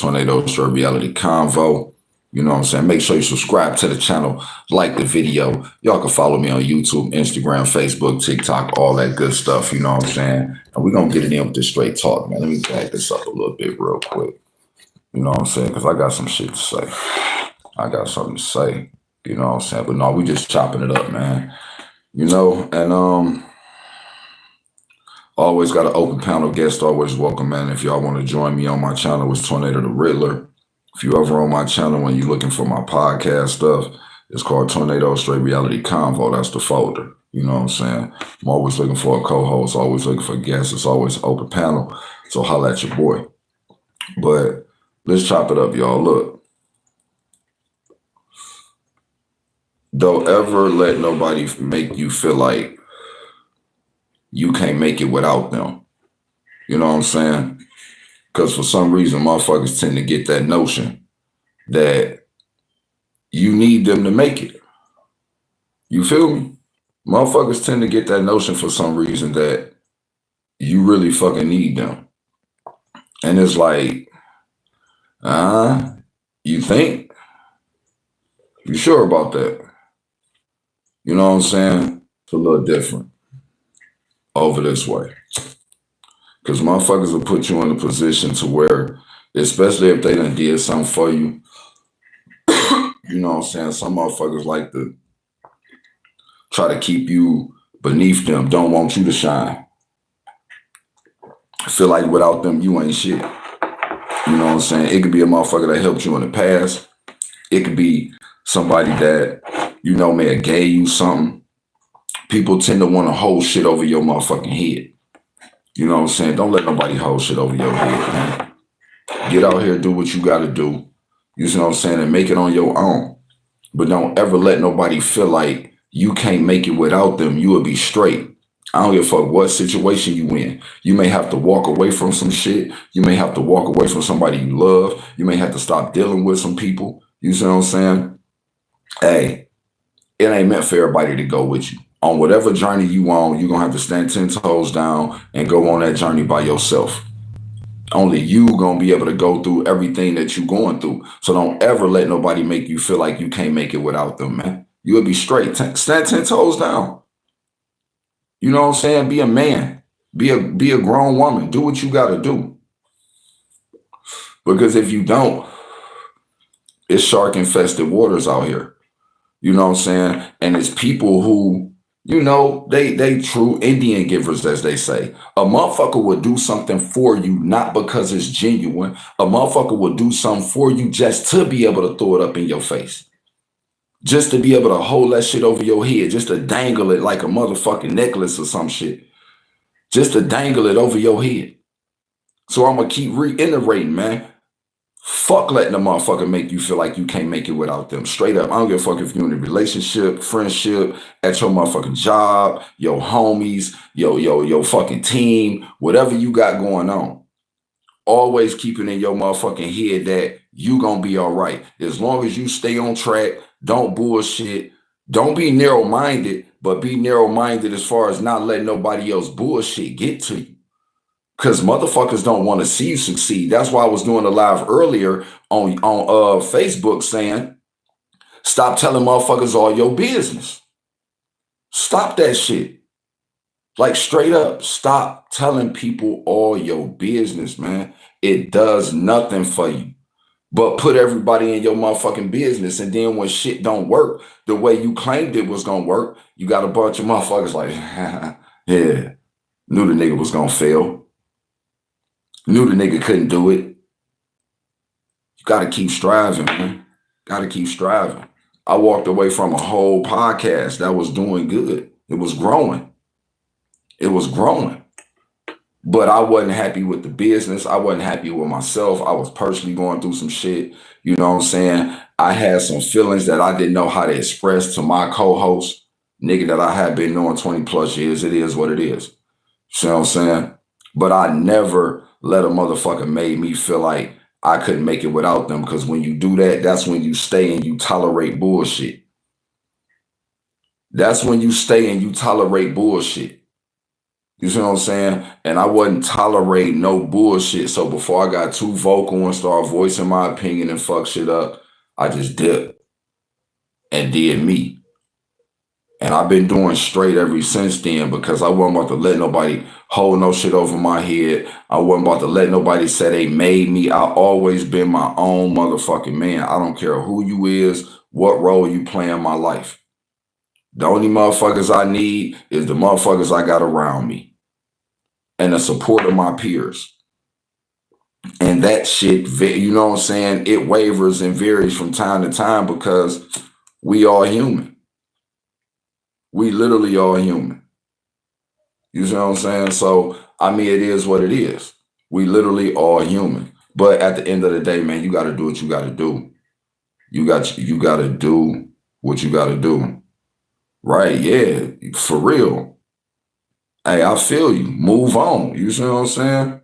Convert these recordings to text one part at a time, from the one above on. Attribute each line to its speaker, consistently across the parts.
Speaker 1: Tornado Straight Reality Convo. You know what I'm saying? Make sure you subscribe to the channel, like the video. Y'all can follow me on YouTube, Instagram, Facebook, TikTok, all that good stuff. You know what I'm saying? And we're going to get it in with this straight talk, man. Let me back this up a little bit real quick. You know what I'm saying? Because I got some shit to say. I got something to say. You know what I'm saying? But no, we just chopping it up, man. You know, and always got an open panel guest, always welcome, man. If y'all want to join me on my channel, it's Tornado the Riddler. If you ever on my channel and you're looking for my podcast stuff, it's called Tornado Straight Reality Convo. That's the folder. You know what I'm saying? I'm always looking for a co-host, always looking for guests. It's always an open panel. So holla at your boy. But let's chop it up, y'all. Look. Don't ever let nobody make you feel like you can't make it without them. You know what I'm saying? Because for some reason, motherfuckers tend to get that notion that you need them to make it. You feel me? Motherfuckers tend to get that notion for some reason that you really fucking need them. And it's like, you think? You sure about that? You know what I'm saying? It's a little different over this way. Because motherfuckers will put you in a position to where, especially if they done did something for you, you know what I'm saying? Some motherfuckers like to try to keep you beneath them, don't want you to shine. Feel like without them, you ain't shit. You know what I'm saying? It could be a motherfucker that helped you in the past. It could be somebody that, you know, may have gave you something. People tend to want to hold shit over your motherfucking head. You know what I'm saying? Don't let nobody hold shit over your head, man. Get out here, do what you got to do. You know what I'm saying? And make it on your own. But don't ever let nobody feel like you can't make it without them. You will be straight. I don't give a fuck what situation you in. You may have to walk away from some shit. You may have to walk away from somebody you love. You may have to stop dealing with some people. You see what I'm saying? Hey, it ain't meant for everybody to go with you. On whatever journey you on, you're going to have to stand 10 toes down and go on that journey by yourself. Only you going to be able to go through everything that you're going through. So don't ever let nobody make you feel like you can't make it without them, man. You'll be straight. Stand 10 toes down. You know what I'm saying? Be a man. Be a grown woman. Do what you got to do. Because if you don't, it's shark-infested waters out here. You know what I'm saying? And it's people who, you know, they true Indian givers, as they say. A motherfucker will do something for you, not because it's genuine. A motherfucker will do something for you just to be able to throw it up in your face. Just to be able to hold that shit over your head. Just to dangle it like a motherfucking necklace or some shit. Just to dangle it over your head. So I'm going to keep reiterating, man. Fuck letting a motherfucker make you feel like you can't make it without them. Straight up. I don't give a fuck if you're in a relationship, friendship, at your motherfucking job, your homies, your fucking team, whatever you got going on. Always keeping in your motherfucking head that you gonna be all right. As long as you stay on track, don't bullshit. Don't be narrow-minded, but be narrow-minded as far as not letting nobody else bullshit get to you. Because motherfuckers don't want to see you succeed. That's why I was doing a live earlier on Facebook saying, stop telling motherfuckers all your business. Stop that shit. Like straight up, stop telling people all your business, man. It does nothing for you. But put everybody in your motherfucking business. And then when shit don't work the way you claimed it was going to work, you got a bunch of motherfuckers like, yeah, knew the nigga was going to fail. Knew the nigga couldn't do it. You got to keep striving, man. Got to keep striving. I walked away from a whole podcast that was doing good. It was growing. It was growing. But I wasn't happy with the business. I wasn't happy with myself. I was personally going through some shit. You know what I'm saying? I had some feelings that I didn't know how to express to my co-host, nigga that I had been knowing 20 plus years. It is what it is. You see what I'm saying? But I never let a motherfucker made me feel like I couldn't make it without them. Because when you do that, that's when you stay and you tolerate bullshit. That's when you stay and you tolerate bullshit. You see what I'm saying? And I wasn't tolerating no bullshit. So before I got too vocal and started voicing my opinion and fuck shit up, I just dipped and did me. And I've been doing straight ever since then because I wasn't about to let nobody hold no shit over my head. I wasn't about to let nobody say they made me. I always been my own motherfucking man. I don't care who you is, what role you play in my life. The only motherfuckers I need is the motherfuckers I got around me and the support of my peers. And that shit, you know what I'm saying? It wavers and varies from time to time because we are human. We literally are human. You see what I'm saying? So, I mean, it is what it is. We literally are human. But at the end of the day, man, you got to do what you got to do. You got to do what you got to do. Right? Yeah, for real. Hey, I feel you. Move on. You see what I'm saying?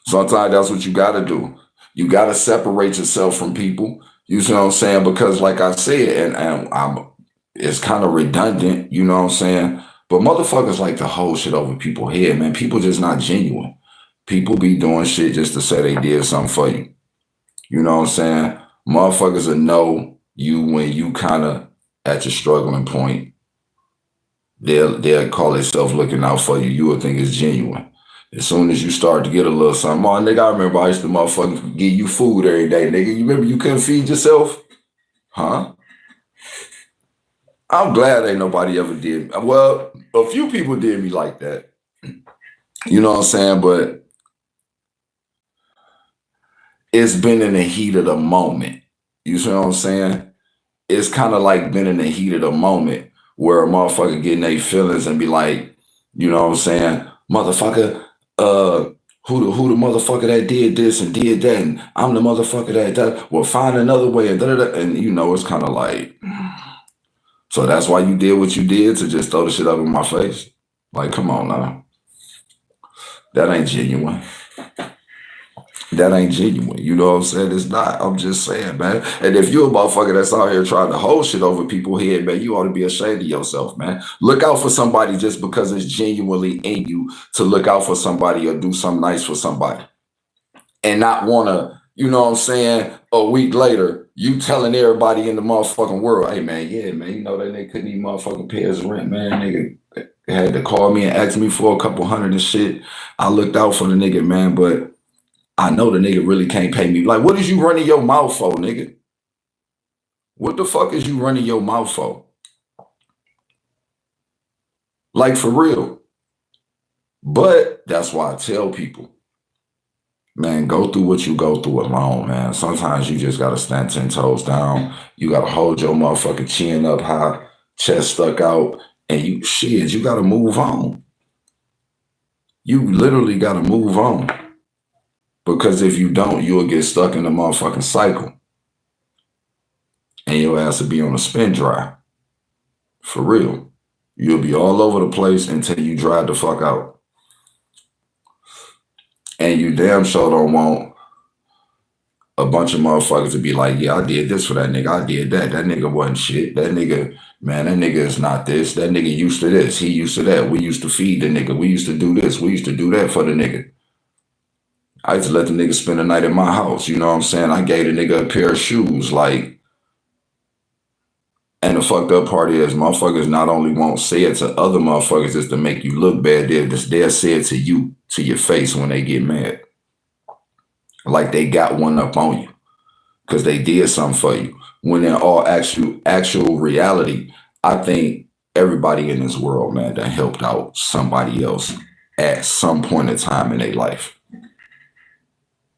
Speaker 1: Sometimes that's what you got to do. You got to separate yourself from people. You see what I'm saying? Because like I said, and it's kind of redundant, you know what I'm saying? But motherfuckers like to hold shit over people's head, man. People just not genuine. People be doing shit just to say they did something for you. You know what I'm saying? Motherfuckers will know you when you kind of at your struggling point. They'll call themselves looking out for you. You will think it's genuine. As soon as you start to get a little something, oh, nigga, I remember I used to motherfucking give you food every day, nigga. You remember you couldn't feed yourself? Huh? I'm glad ain't nobody ever did. Well, a few people did me like that. You know what I'm saying? But it's been in the heat of the moment. You see what I'm saying? It's kind of like been in the heat of the moment where a motherfucker getting their feelings and be like, you know what I'm saying? Motherfucker, who the motherfucker that did this and did that, and I'm the motherfucker that well, find another way, and and you know, it's kind of like, so that's why you did what you did, to just throw the shit up in my face. Like, come on now. That ain't genuine. That ain't genuine. You know what I'm saying? It's not. I'm just saying, man. And if you're a motherfucker that's out here trying to hold shit over people's head, man, you ought to be ashamed of yourself, man. Look out for somebody just because it's genuinely in you to look out for somebody or do something nice for somebody. And not want to, you know what I'm saying, a week later, you telling everybody in the motherfucking world, hey, man, yeah, man, you know that nigga couldn't even motherfucking pay his rent, man. Nigga had to call me and ask me for a couple hundred and shit. I looked out for the nigga, man, but I know the nigga really can't pay me. Like, what is you running your mouth for, nigga? What the fuck is you running your mouth for? Like, for real. But that's why I tell people, man, go through what you go through alone, man. Sometimes you just gotta stand 10 toes down. You gotta hold your motherfucking chin up high, chest stuck out, and you gotta move on. You literally gotta move on. Because if you don't, you'll get stuck in the motherfucking cycle. And your ass will be on a spin dry. For real. You'll be all over the place until you dry the fuck out. And you damn sure don't want a bunch of motherfuckers to be like, yeah, I did this for that nigga. I did that. That nigga wasn't shit. That nigga, man, that nigga is not this. That nigga used to this. He used to that. We used to feed the nigga. We used to do this. We used to do that for the nigga. I used to let the nigga spend the night at my house. You know what I'm saying? I gave the nigga a pair of shoes. Like, and the fucked up part is motherfuckers not only won't say it to other motherfuckers just to make you look bad, they'll say it to you, to your face when they get mad. Like they got one up on you because they did something for you. When in all actual reality, I think everybody in this world, man, that helped out somebody else at some point in time in their life.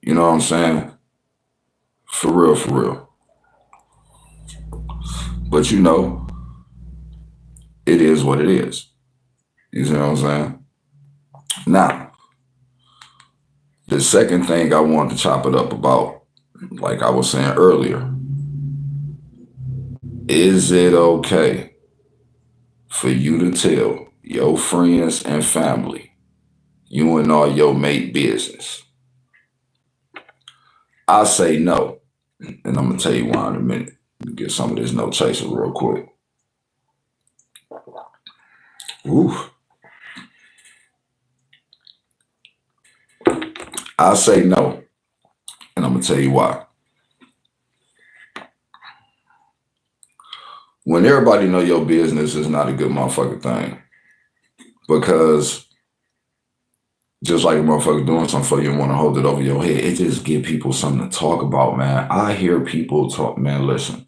Speaker 1: You know what I'm saying? For real, for real. But you know, it is what it is. You see what I'm saying? Now, the second thing I wanted to chop it up about, like I was saying earlier, is it okay for you to tell your friends and family you and all your mate business? I say no, and I'm gonna tell you why in a minute. Get some of this no chaser real quick. Ooh. I say no, and I'm gonna tell you why. When everybody know your business is not a good motherfucking thing, because just like a motherfucker doing something for you and want to hold it over your head, it just give people something to talk about, man. I hear people talk, man, listen.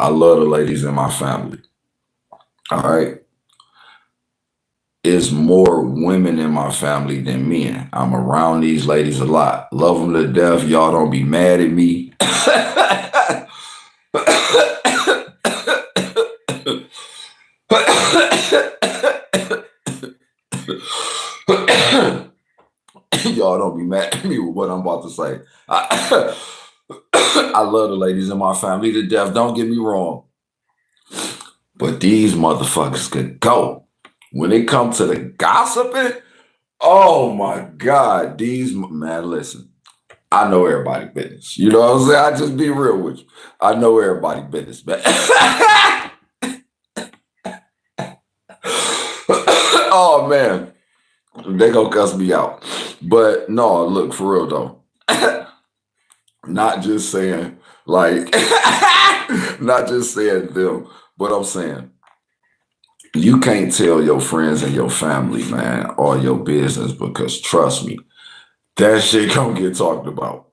Speaker 1: I love the ladies in my family. All right. It's more women in my family than men. I'm around these ladies a lot. Love them to death. Y'all don't be mad at me. Y'all don't be mad at me with what I'm about to say. I love the ladies in my family to death. Don't get me wrong. But these motherfuckers could go. When it comes to the gossiping, oh my God, man, listen, I know everybody business. You know what I'm saying? I just be real with you. I know everybody business, man. Oh man, they gonna cuss me out. But no, look, for real though. Not just saying like, not just saying them, but I'm saying you can't tell your friends and your family, man, all your business, because trust me, that shit gonna get talked about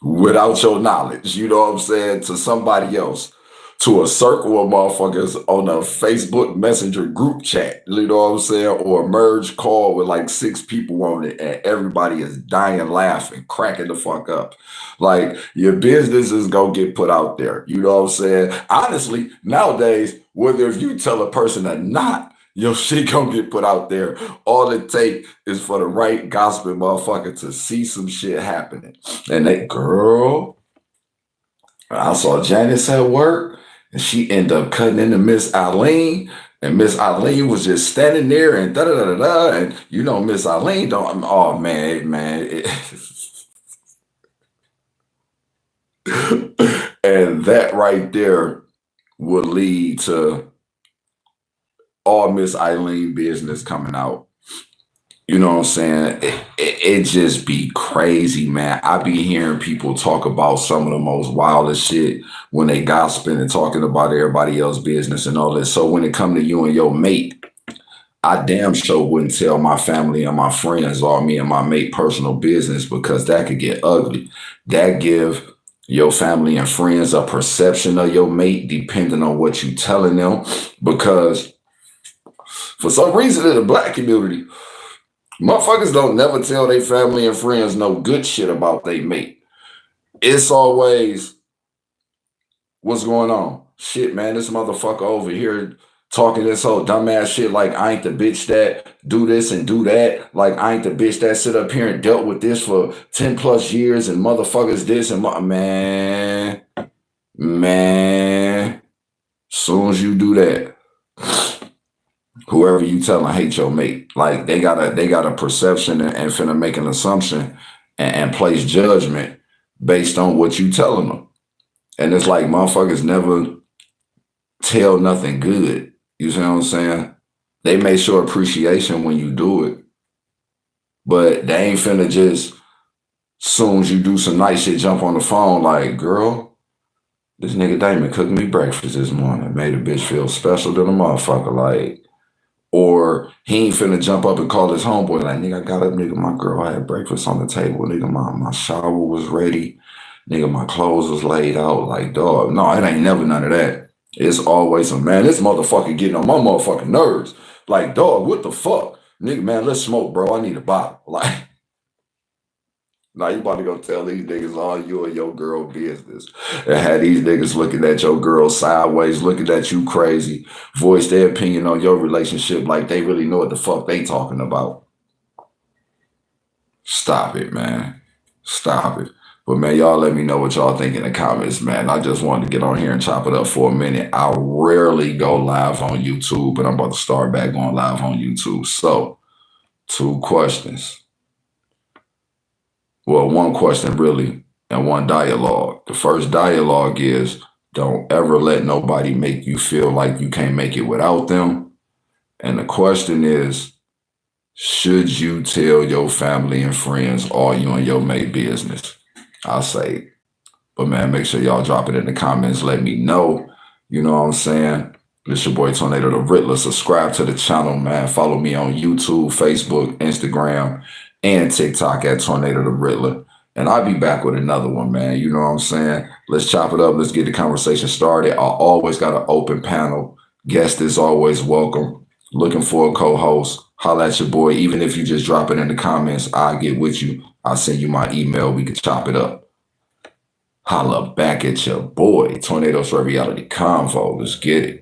Speaker 1: without your knowledge. You know what I'm saying? To somebody else, to a circle of motherfuckers on a Facebook Messenger group chat. You know what I'm saying? Or a merge call with like 6 people on it, and everybody is dying laughing, cracking the fuck up. Like, your business is gonna get put out there. You know what I'm saying? Honestly, nowadays, whether if you tell a person or not, your shit gonna get put out there. All it take is for the right gospel motherfucker to see some shit happening. And that girl, I saw Janice at work, and she ended up cutting into Miss Eileen, and Miss Eileen was just standing there and da da da da da. And you know, Miss Eileen don't. Oh man. And that right there would lead to all Miss Eileen business coming out. You know what I'm saying? It just be crazy, man. I be hearing people talk about some of the most wildest shit when they gossiping and talking about everybody else's business and all this. So when it come to you and your mate, I damn sure wouldn't tell my family and my friends or me and my mate personal business, because that could get ugly. That give your family and friends a perception of your mate depending on what you telling them. Because for some reason in the black community, motherfuckers don't never tell their family and friends no good shit about their mate. It's always, what's going on? Shit, man, this motherfucker over here talking this whole dumbass shit like I ain't the bitch that do this and do that. Like I ain't the bitch that sit up here and dealt with this for 10 plus years and motherfuckers this and man. Soon as you do that, whoever you telling hate your mate. Like they got a perception and finna make an assumption and place judgment based on what you telling them. And it's like motherfuckers never tell nothing good. You see what I'm saying? They may show appreciation when you do it, but they ain't finna just, soon as you do some nice shit, jump on the phone like, girl, this nigga Damon cooked me breakfast this morning. Made a bitch feel special to the motherfucker. Like, or he ain't finna jump up and call his homeboy like, nigga, I got up, nigga, my girl had breakfast on the table, nigga, my shower was ready, nigga, my clothes was laid out. Like, dog, no, it ain't never none of that. It's always a, man, this motherfucker getting on my motherfucking nerves. Like, dog, what the fuck? Nigga, man, let's smoke, bro. I need a bottle. Like, now you about to go tell these niggas all you and your girl business, and have these niggas looking at your girl sideways, looking at you crazy, voice their opinion on your relationship like they really know what the fuck they talking about. Stop it, man. Stop it. But man, y'all let me know what y'all think in the comments, man. I just wanted to get on here and chop it up for a minute. I rarely go live on YouTube, but I'm about to start back going live on YouTube. So, 2 questions. Well, 1 question really, and 1 dialogue. The first dialogue is, don't ever let nobody make you feel like you can't make it without them. And the question is, should you tell your family and friends all you and your mate business? I'll say, but man, make sure y'all drop it in the comments. Let me know. You know what I'm saying? This your boy Tornado the Riddler. Subscribe to the channel, man. Follow me on YouTube, Facebook, Instagram, and TikTok at Tornado the Riddler. And I'll be back with another one, man. You know what I'm saying? Let's chop it up. Let's get the conversation started. I always got an open panel. Guest is always welcome. Looking for a co-host. Holla at your boy. Even if you just drop it in the comments, I'll get with you. I'll send you my email. We can chop it up. Holla back at your boy. Tornadoes for Reality Convo. Let's get it.